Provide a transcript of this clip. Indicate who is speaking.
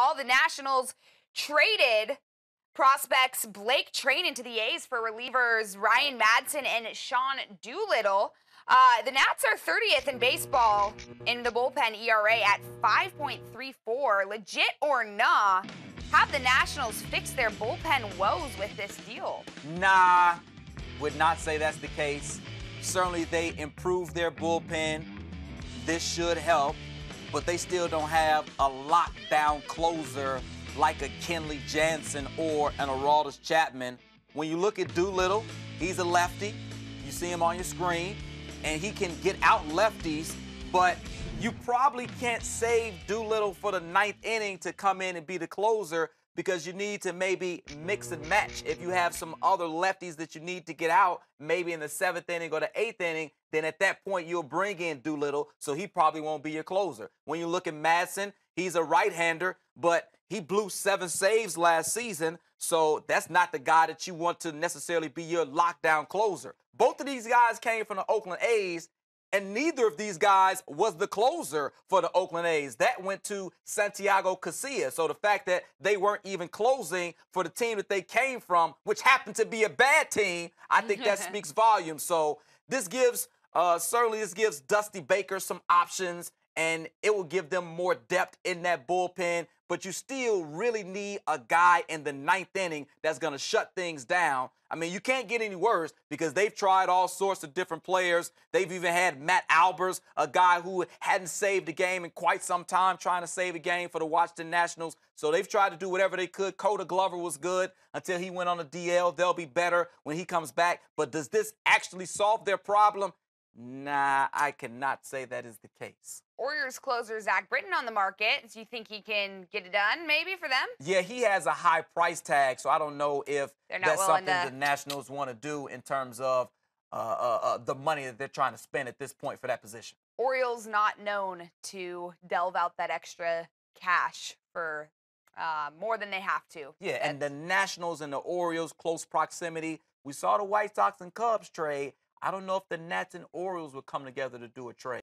Speaker 1: All the Nationals traded prospects Blake Train to the A's for relievers Ryan Madson and Sean Doolittle. The Nats are 30th in baseball in the bullpen ERA at 5.34. Legit or nah, have the Nationals fixed their bullpen woes with this deal?
Speaker 2: Nah, would not say that's the case. Certainly they improved their bullpen. This should help, but they still don't have a lockdown closer like a Kenley Jansen or an Aroldis Chapman. When you look at Doolittle, he's a lefty. You see him on your screen, and he can get out lefties, but you probably can't save Doolittle for the ninth inning to come in and be the closer because you need to maybe mix and match. If you have some other lefties that you need to get out, maybe in the seventh inning or the eighth inning, then at that point you'll bring in Doolittle, so he probably won't be your closer. When you look at Madson, he's a right-hander, but he blew 7 saves last season, so that's not the guy that you want to necessarily be your lockdown closer. Both of these guys came from the Oakland A's, and neither of these guys was the closer for the Oakland A's. That went to Santiago Casillas. So the fact that they weren't even closing for the team that they came from, which happened to be a bad team, I think that speaks volumes. So this gives, certainly this gives Dusty Baker some options, and it will give them more depth in that bullpen. But you still really need a guy in the ninth inning that's going to shut things down. I mean, you can't get any worse because they've tried all sorts of different players. They've even had Matt Albers, a guy who hadn't saved a game in quite some time, trying to save a game for the Washington Nationals. So they've tried to do whatever they could. Coda Glover was good until he went on the DL. They'll be better when he comes back. But does this actually solve their problem? Nah, I cannot say that is the case.
Speaker 1: Orioles closer Zach Britton on the market. Do you think he can get it done maybe for them?
Speaker 2: Yeah, he has a high price tag, so I don't know if that's something the Nationals want to do in terms of the money that they're trying to spend at this point for that position.
Speaker 1: Orioles not known to delve out that extra cash for more than they have to.
Speaker 2: Yeah, and the Nationals and the Orioles, close proximity. We saw the White Sox and Cubs trade. I don't know if the Nats and Orioles would come together to do a trade.